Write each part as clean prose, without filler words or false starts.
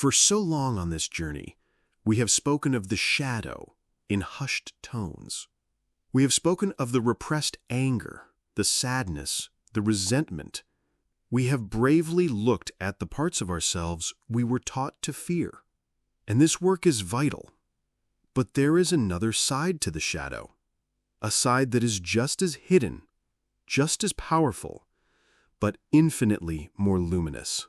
For so long on this journey, we have spoken of the shadow in hushed tones. We have spoken of the repressed anger, the sadness, the resentment. We have bravely looked at the parts of ourselves we were taught to fear. And this work is vital. But there is another side to the shadow, a side that is just as hidden, just as powerful, but infinitely more luminous.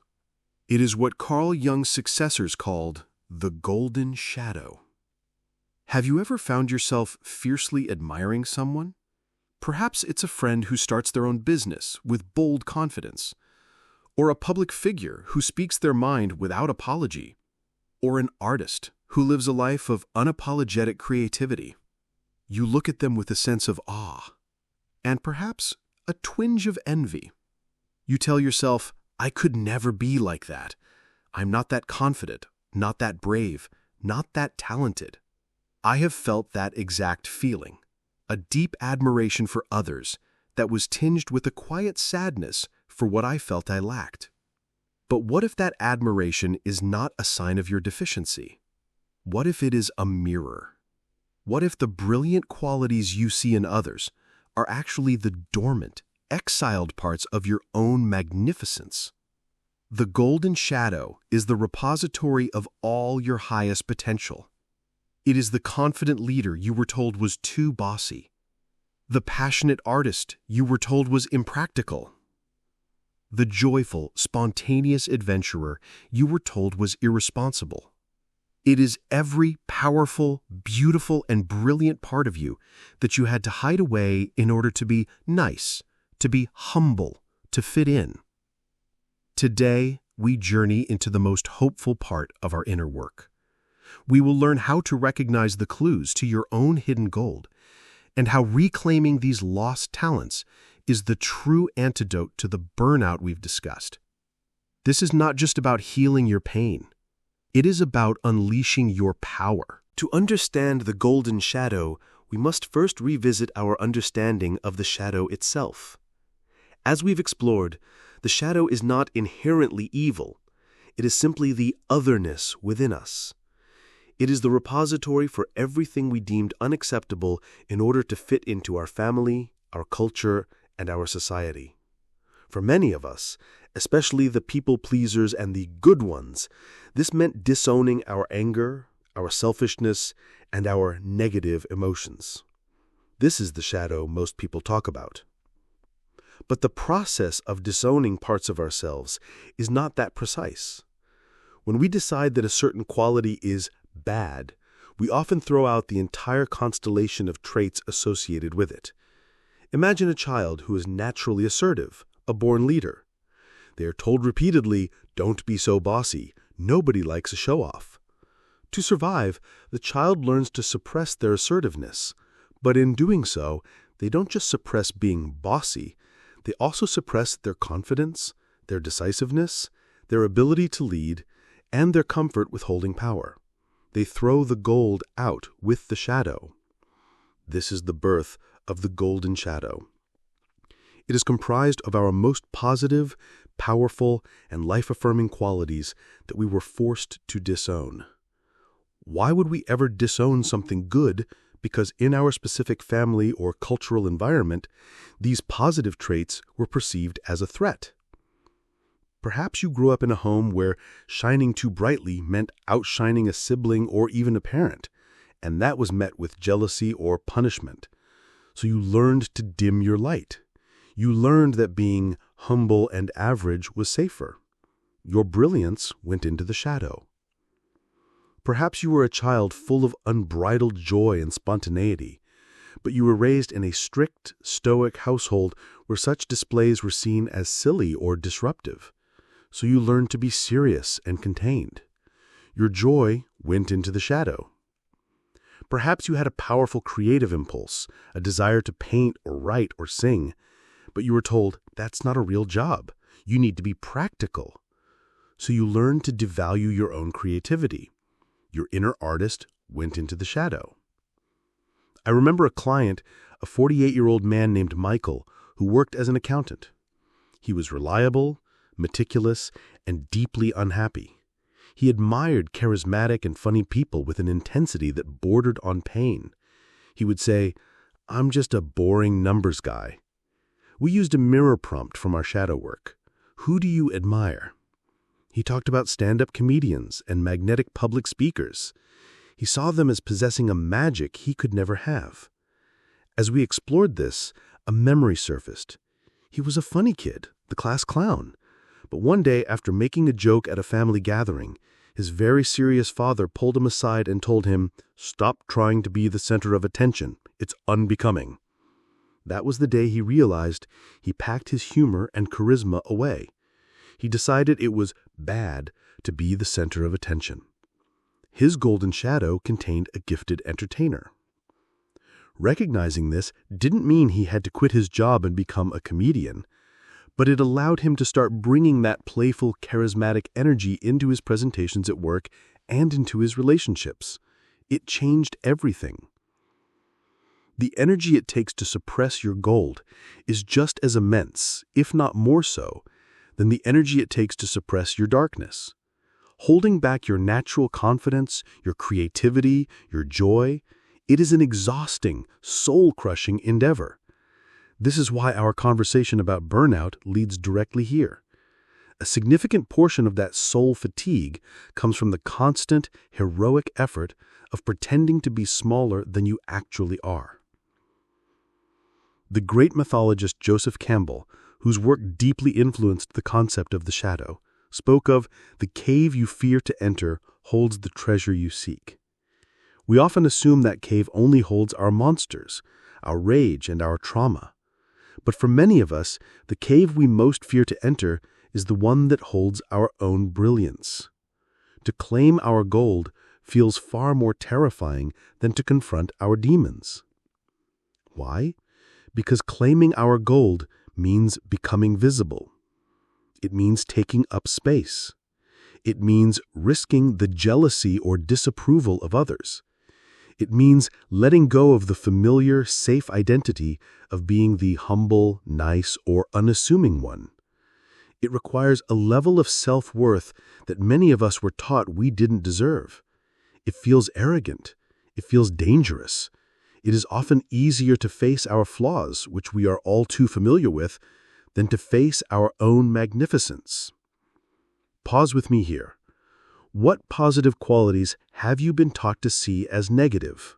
It is what Carl Jung's successors called the golden shadow. Have you ever found yourself fiercely admiring someone? Perhaps it's a friend who starts their own business with bold confidence, or a public figure who speaks their mind without apology, or an artist who lives a life of unapologetic creativity. You look at them with a sense of awe, and perhaps a twinge of envy. You tell yourself, I could never be like that. I'm not that confident, not that brave, not that talented. I have felt that exact feeling, a deep admiration for others that was tinged with a quiet sadness for what I felt I lacked. But what if that admiration is not a sign of your deficiency? What if it is a mirror? What if the brilliant qualities you see in others are actually the dormant, exiled parts of your own magnificence? The golden shadow is the repository of all your highest potential. It is the confident leader you were told was too bossy, the passionate artist you were told was impractical, the joyful, spontaneous adventurer you were told was irresponsible. It is every powerful, beautiful, and brilliant part of you that you had to hide away in order to be nice, to be humble, to fit in. Today, we journey into the most hopeful part of our inner work. We will learn how to recognize the clues to your own hidden gold, and how reclaiming these lost talents is the true antidote to the burnout we've discussed. This is not just about healing your pain. It is about unleashing your power. To understand the golden shadow, we must first revisit our understanding of the shadow itself. As we've explored, the shadow is not inherently evil. It is simply the otherness within us. It is the repository for everything we deemed unacceptable in order to fit into our family, our culture, and our society. For many of us, especially the people-pleasers and the good ones, this meant disowning our anger, our selfishness, and our negative emotions. This is the shadow most people talk about. But the process of disowning parts of ourselves is not that precise. When we decide that a certain quality is bad, we often throw out the entire constellation of traits associated with it. Imagine a child who is naturally assertive, a born leader. They are told repeatedly, "Don't be so bossy. Nobody likes a show-off." To survive, the child learns to suppress their assertiveness. But in doing so, they don't just suppress being bossy, they also suppress their confidence, their decisiveness, their ability to lead, and their comfort with holding power. They throw the gold out with the shadow. This is the birth of the golden shadow. It is comprised of our most positive, powerful, and life-affirming qualities that we were forced to disown. Why would we ever disown something good because in our specific family or cultural environment, these positive traits were perceived as a threat? Perhaps you grew up in a home where shining too brightly meant outshining a sibling or even a parent, and that was met with jealousy or punishment. So you learned to dim your light. You learned that being humble and average was safer. Your brilliance went into the shadow. Perhaps you were a child full of unbridled joy and spontaneity, but you were raised in a strict, stoic household where such displays were seen as silly or disruptive. So you learned to be serious and contained. Your joy went into the shadow. Perhaps you had a powerful creative impulse, a desire to paint or write or sing, but you were told that's not a real job. You need to be practical. So you learned to devalue your own creativity. Your inner artist went into the shadow. I remember a client, a 48-year-old man named Michael, who worked as an accountant. He was reliable, meticulous, and deeply unhappy. He admired charismatic and funny people with an intensity that bordered on pain. He would say, "I'm just a boring numbers guy." We used a mirror prompt from our shadow work. Who do you admire? He talked about stand-up comedians and magnetic public speakers. He saw them as possessing a magic he could never have. As we explored this, a memory surfaced. He was a funny kid, the class clown. But one day, after making a joke at a family gathering, his very serious father pulled him aside and told him, "Stop trying to be the center of attention. It's unbecoming." That was the day he realized he packed his humor and charisma away. He decided it was bad to be the center of attention. His golden shadow contained a gifted entertainer. Recognizing this didn't mean he had to quit his job and become a comedian, but it allowed him to start bringing that playful, charismatic energy into his presentations at work and into his relationships. It changed everything. The energy it takes to suppress your gold is just as immense, if not more so, than the energy it takes to suppress your darkness. Holding back your natural confidence, your creativity, your joy, it is an exhausting, soul-crushing endeavor. This is why our conversation about burnout leads directly here. A significant portion of that soul fatigue comes from the constant, heroic effort of pretending to be smaller than you actually are. The great mythologist Joseph Campbell, whose work deeply influenced the concept of the shadow, spoke of the cave you fear to enter holds the treasure you seek. We often assume that cave only holds our monsters, our rage, and our trauma. But for many of us, the cave we most fear to enter is the one that holds our own brilliance. To claim our gold feels far more terrifying than to confront our demons. Why? Because claiming our gold means becoming visible. It means taking up space. It means risking the jealousy or disapproval of others. It means letting go of the familiar, safe identity of being the humble, nice, or unassuming one. It requires a level of self-worth that many of us were taught we didn't deserve. It feels arrogant. It feels dangerous. It is often easier to face our flaws, which we are all too familiar with, than to face our own magnificence. Pause with me here. What positive qualities have you been taught to see as negative?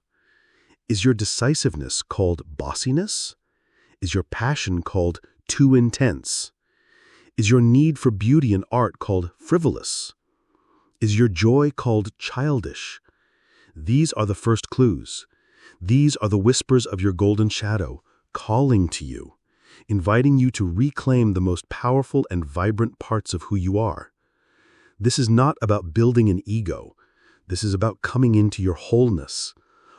Is your decisiveness called bossiness? Is your passion called too intense? Is your need for beauty and art called frivolous? Is your joy called childish? These are the first clues. These are the whispers of your golden shadow, calling to you, inviting you to reclaim the most powerful and vibrant parts of who you are. This is not about building an ego. This is about coming into your wholeness,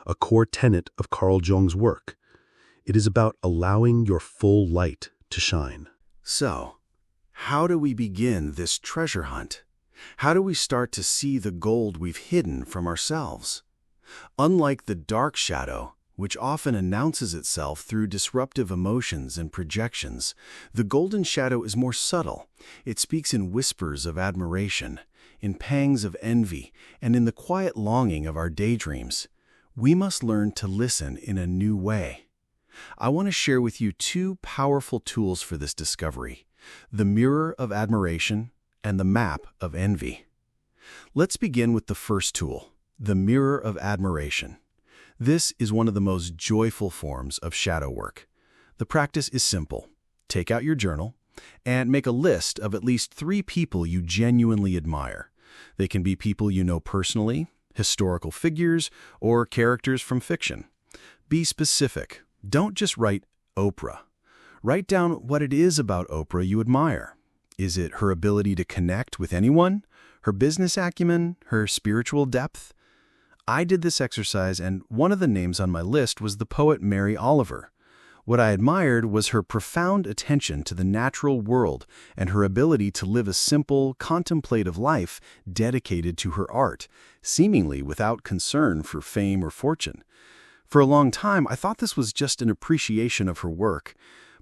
a core tenet of Carl Jung's work. It is about allowing your full light to shine. So, how do we begin this treasure hunt? How do we start to see the gold we've hidden from ourselves? Unlike the dark shadow, which often announces itself through disruptive emotions and projections, the golden shadow is more subtle. It speaks in whispers of admiration, in pangs of envy, and in the quiet longing of our daydreams. We must learn to listen in a new way. I want to share with you two powerful tools for this discovery: the mirror of admiration and the map of envy. Let's begin with the first tool, the mirror of admiration. This is one of the most joyful forms of shadow work. The practice is simple. Take out your journal and make a list of at least 3 people you genuinely admire. They can be people you know personally, historical figures, or characters from fiction. Be specific. Don't just write Oprah. Write down what it is about Oprah you admire. Is it her ability to connect with anyone? Her business acumen? Her spiritual depth? I did this exercise, and one of the names on my list was the poet Mary Oliver. What I admired was her profound attention to the natural world and her ability to live a simple, contemplative life dedicated to her art, seemingly without concern for fame or fortune. For a long time, I thought this was just an appreciation of her work,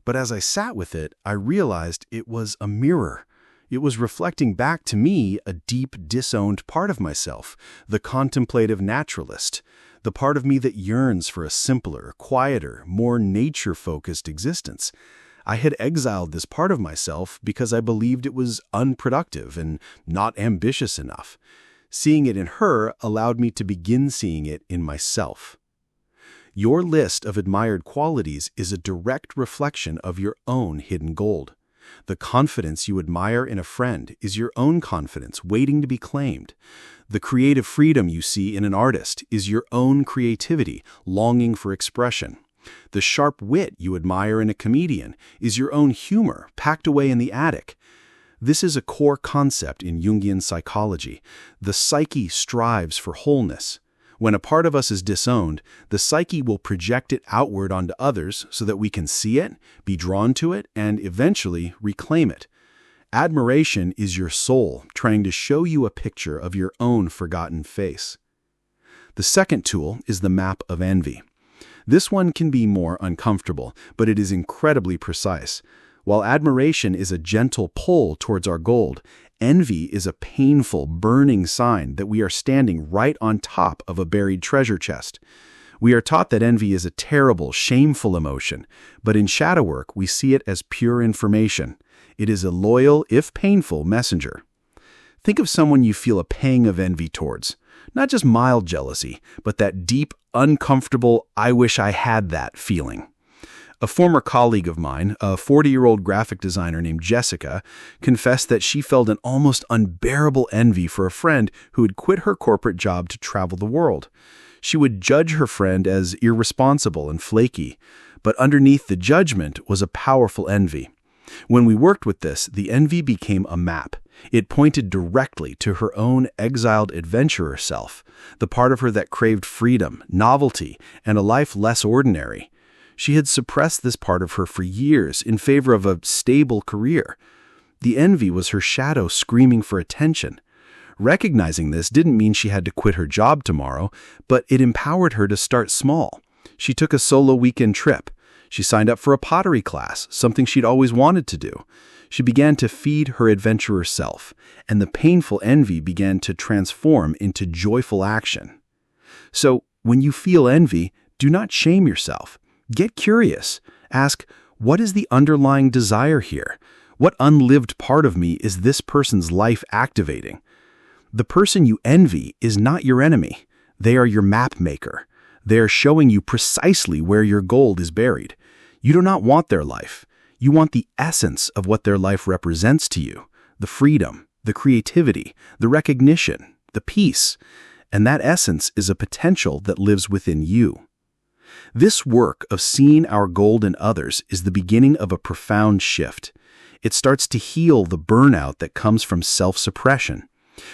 but as I sat with it, I realized it was a mirror. It was reflecting back to me a deep, disowned part of myself, the contemplative naturalist, the part of me that yearns for a simpler, quieter, more nature-focused existence. I had exiled this part of myself because I believed it was unproductive and not ambitious enough. Seeing it in her allowed me to begin seeing it in myself. Your list of admired qualities is a direct reflection of your own hidden gold. The confidence you admire in a friend is your own confidence waiting to be claimed. The creative freedom you see in an artist is your own creativity longing for expression. The sharp wit you admire in a comedian is your own humor packed away in the attic. This is a core concept in Jungian psychology. The psyche strives for wholeness. When a part of us is disowned, the psyche will project it outward onto others so that we can see it, be drawn to it, and eventually reclaim it. Admiration is your soul trying to show you a picture of your own forgotten face. The second tool is the map of envy. This one can be more uncomfortable, but it is incredibly precise. While admiration is a gentle pull towards our gold, envy is a painful, burning sign that we are standing right on top of a buried treasure chest. We are taught that envy is a terrible, shameful emotion, but in shadow work we see it as pure information. It is a loyal, if painful, messenger. Think of someone you feel a pang of envy towards. Not just mild jealousy, but that deep, uncomfortable, I wish I had that feeling. A former colleague of mine, a 40-year-old graphic designer named Jessica, confessed that she felt an almost unbearable envy for a friend who had quit her corporate job to travel the world. She would judge her friend as irresponsible and flaky, but underneath the judgment was a powerful envy. When we worked with this, the envy became a map. It pointed directly to her own exiled adventurer self, the part of her that craved freedom, novelty, and a life less ordinary. She had suppressed this part of her for years in favor of a stable career. The envy was her shadow screaming for attention. Recognizing this didn't mean she had to quit her job tomorrow, but it empowered her to start small. She took a solo weekend trip. She signed up for a pottery class, something she'd always wanted to do. She began to feed her adventurer self, and the painful envy began to transform into joyful action. So, when you feel envy, do not shame yourself. Get curious. Ask, what is the underlying desire here? What unlived part of me is this person's life activating? The person you envy is not your enemy. They are your map maker. They are showing you precisely where your gold is buried. You do not want their life. You want the essence of what their life represents to you. The freedom, the creativity, the recognition, the peace. And that essence is a potential that lives within you. This work of seeing our gold in others is the beginning of a profound shift. It starts to heal the burnout that comes from self-suppression.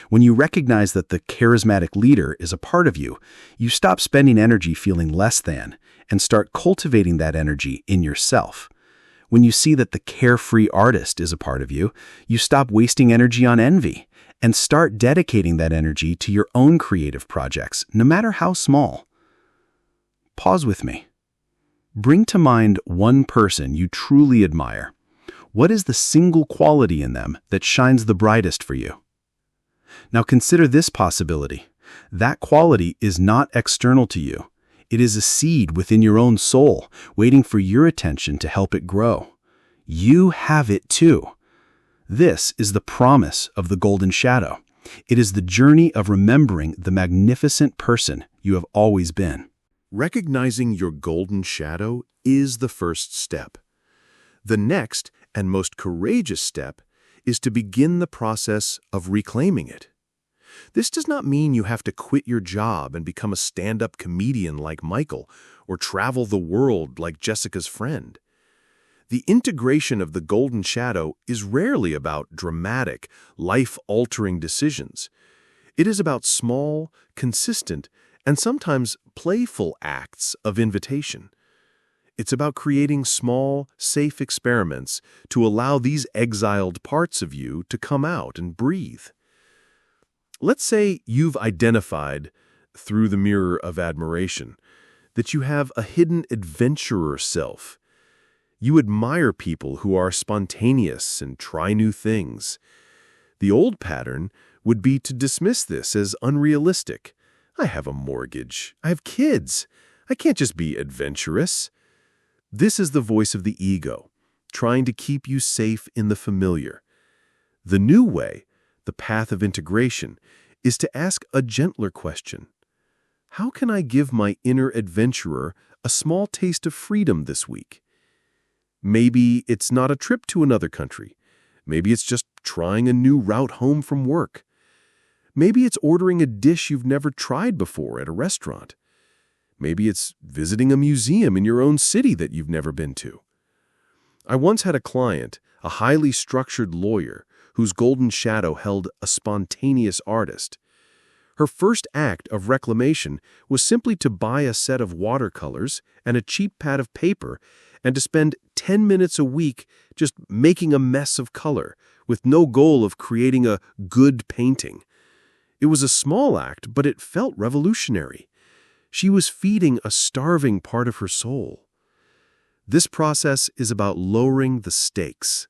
When you recognize that the charismatic leader is a part of you, you stop spending energy feeling less than and start cultivating that energy in yourself. When you see that the carefree artist is a part of you, you stop wasting energy on envy and start dedicating that energy to your own creative projects, no matter how small. Pause with me. Bring to mind one person you truly admire. What is the single quality in them that shines the brightest for you? Now consider this possibility. That quality is not external to you. It is a seed within your own soul, waiting for your attention to help it grow. You have it too. This is the promise of the golden shadow. It is the journey of remembering the magnificent person you have always been. Recognizing your golden shadow is the first step. The next and most courageous step is to begin the process of reclaiming it. This does not mean you have to quit your job and become a stand-up comedian like Michael or travel the world like Jessica's friend. The integration of the golden shadow is rarely about dramatic, life-altering decisions. It is about small, consistent, and sometimes playful acts of invitation. It's about creating small, safe experiments to allow these exiled parts of you to come out and breathe. Let's say you've identified, through the mirror of admiration, that you have a hidden adventurer self. You admire people who are spontaneous and try new things. The old pattern would be to dismiss this as unrealistic. I have a mortgage. I have kids. I can't just be adventurous. This is the voice of the ego, trying to keep you safe in the familiar. The new way, the path of integration, is to ask a gentler question. How can I give my inner adventurer a small taste of freedom this week? Maybe it's not a trip to another country. Maybe it's just trying a new route home from work. Maybe it's ordering a dish you've never tried before at a restaurant. Maybe it's visiting a museum in your own city that you've never been to. I once had a client, a highly structured lawyer, whose golden shadow held a spontaneous artist. Her first act of reclamation was simply to buy a set of watercolors and a cheap pad of paper and to spend 10 minutes a week just making a mess of color, with no goal of creating a good painting. It was a small act, but it felt revolutionary. She was feeding a starving part of her soul. This process is about lowering the stakes.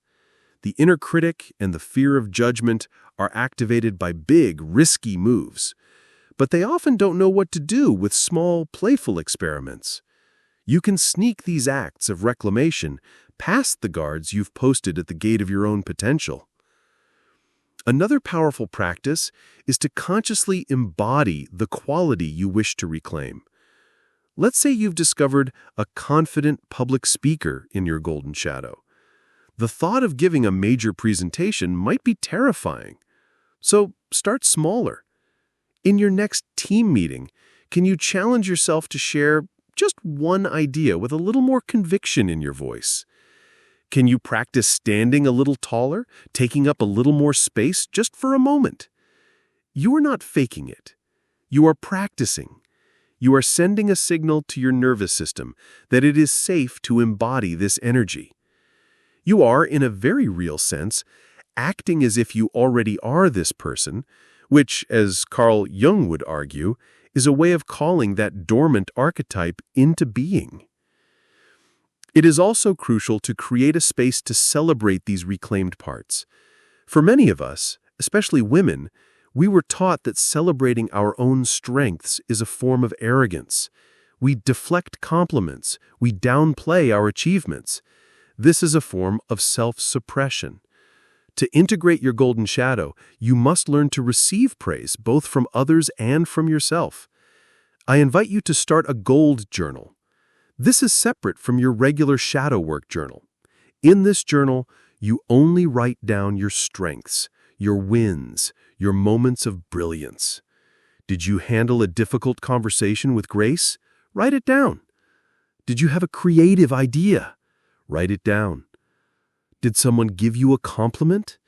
The inner critic and the fear of judgment are activated by big, risky moves, but they often don't know what to do with small, playful experiments. You can sneak these acts of reclamation past the guards you've posted at the gate of your own potential. Another powerful practice is to consciously embody the quality you wish to reclaim. Let's say you've discovered a confident public speaker in your golden shadow. The thought of giving a major presentation might be terrifying. So start smaller. In your next team meeting, can you challenge yourself to share just one idea with a little more conviction in your voice? Can you practice standing a little taller, taking up a little more space just for a moment? You are not faking it. You are practicing. You are sending a signal to your nervous system that it is safe to embody this energy. You are, in a very real sense, acting as if you already are this person, which, as Carl Jung would argue, is a way of calling that dormant archetype into being. It is also crucial to create a space to celebrate these reclaimed parts. For many of us, especially women, we were taught that celebrating our own strengths is a form of arrogance. We deflect compliments. We downplay our achievements. This is a form of self-suppression. To integrate your golden shadow, you must learn to receive praise both from others and from yourself. I invite you to start a gold journal. This is separate from your regular shadow work journal. In this journal, you only write down your strengths, your wins, your moments of brilliance. Did you handle a difficult conversation with grace? Write it down. Did you have a creative idea? Write it down. Did someone give you a compliment?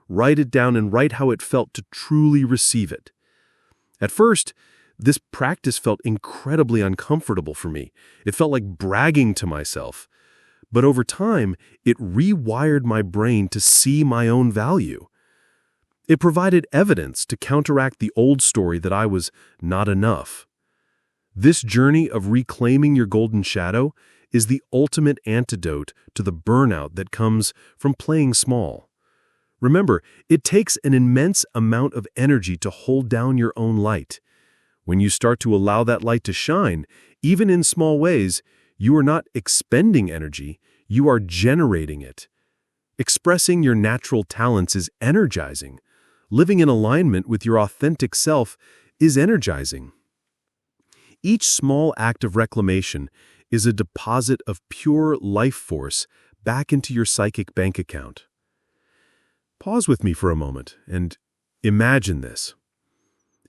Write it down and write how it felt to truly receive it. At first, this practice felt incredibly uncomfortable for me. It felt like bragging to myself. But over time, it rewired my brain to see my own value. It provided evidence to counteract the old story that I was not enough. This journey of reclaiming your golden shadow is the ultimate antidote to the burnout that comes from playing small. Remember, it takes an immense amount of energy to hold down your own light. When you start to allow that light to shine, even in small ways, you are not expending energy, you are generating it. Expressing your natural talents is energizing. Living in alignment with your authentic self is energizing. Each small act of reclamation is a deposit of pure life force back into your psychic bank account. Pause with me for a moment and imagine this.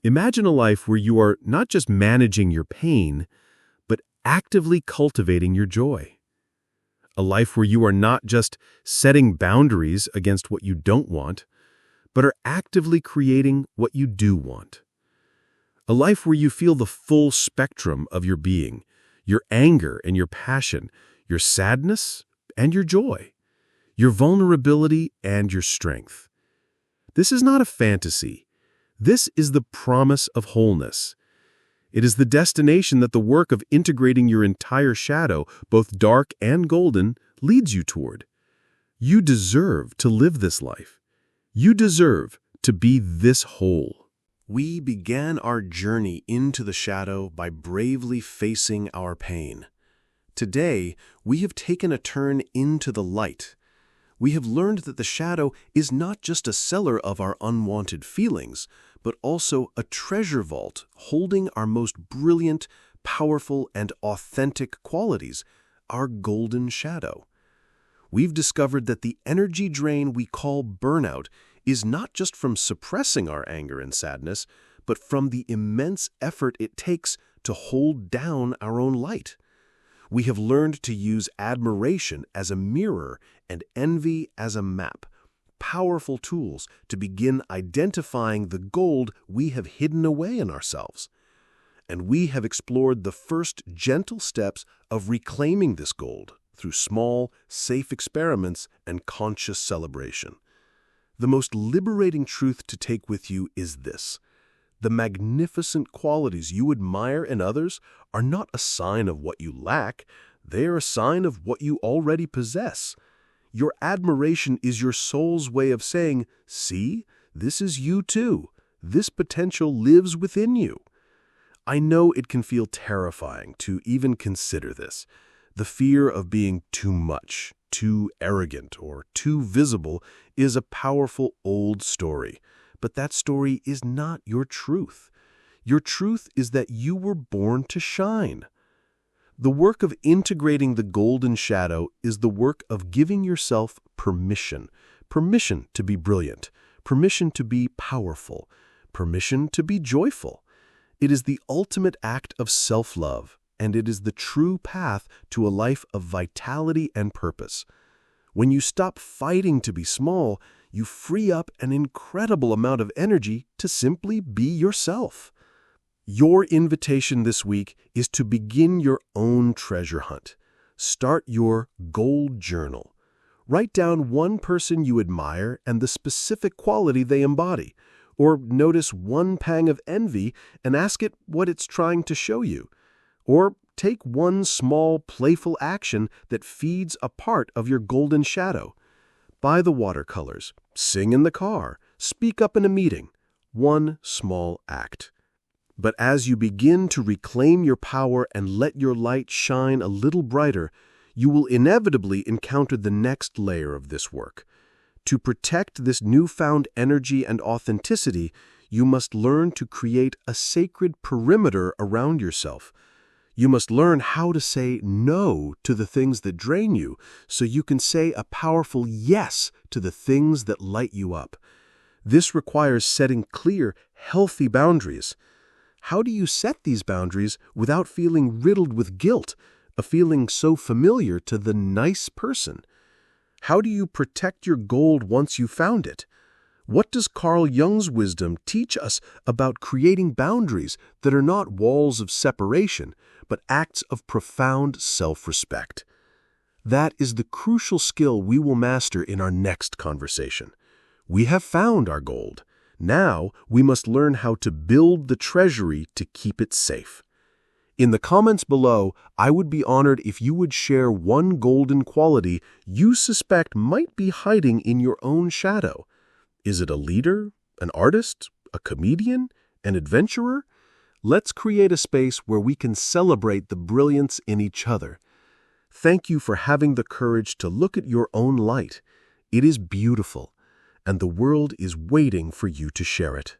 Imagine a life where you are not just managing your pain, but actively cultivating your joy. A life where you are not just setting boundaries against what you don't want, but are actively creating what you do want. A life where you feel the full spectrum of your being, your anger and your passion, your sadness and your joy, your vulnerability and your strength. This is not a fantasy. This is the promise of wholeness. It is the destination that the work of integrating your entire shadow, both dark and golden, leads you toward. You deserve to live this life. You deserve to be this whole. We began our journey into the shadow by bravely facing our pain. Today, we have taken a turn into the light. We have learned that the shadow is not just a cellar of our unwanted feelings, but also a treasure vault holding our most brilliant, powerful, and authentic qualities, our golden shadow. We've discovered that the energy drain we call burnout is not just from suppressing our anger and sadness, but from the immense effort it takes to hold down our own light. We have learned to use admiration as a mirror and envy as a map, powerful tools to begin identifying the gold we have hidden away in ourselves. And we have explored the first gentle steps of reclaiming this gold through small, safe experiments and conscious celebration. The most liberating truth to take with you is this: the magnificent qualities you admire in others are not a sign of what you lack, they are a sign of what you already possess. Your admiration is your soul's way of saying, "See, this is you too. This potential lives within you." I know it can feel terrifying to even consider this. The fear of being too much, too arrogant, or too visible is a powerful old story. But that story is not your truth. Your truth is that you were born to shine. The work of integrating the golden shadow is the work of giving yourself permission. Permission to be brilliant. Permission to be powerful. Permission to be joyful. It is the ultimate act of self-love, and it is the true path to a life of vitality and purpose. When you stop fighting to be small, you free up an incredible amount of energy to simply be yourself. Your invitation this week is to begin your own treasure hunt. Start your gold journal. Write down one person you admire and the specific quality they embody, or notice one pang of envy and ask it what it's trying to show you. Or take one small, playful action that feeds a part of your golden shadow. Buy the watercolors, sing in the car, speak up in a meeting. One small act. But as you begin to reclaim your power and let your light shine a little brighter, you will inevitably encounter the next layer of this work. To protect this newfound energy and authenticity, you must learn to create a sacred perimeter around yourself. You must learn how to say no to the things that drain you so you can say a powerful yes to the things that light you up. This requires setting clear, healthy boundaries. How do you set these boundaries without feeling riddled with guilt, a feeling so familiar to the nice person? How do you protect your gold once you found it? What does Carl Jung's wisdom teach us about creating boundaries that are not walls of separation, but acts of profound self-respect? That is the crucial skill we will master in our next conversation. We have found our gold. Now we must learn how to build the treasury to keep it safe. In the comments below, I would be honored if you would share one golden quality you suspect might be hiding in your own shadow. Is it a leader, an artist, a comedian, an adventurer? Let's create a space where we can celebrate the brilliance in each other. Thank you for having the courage to look at your own light. It is beautiful, and the world is waiting for you to share it.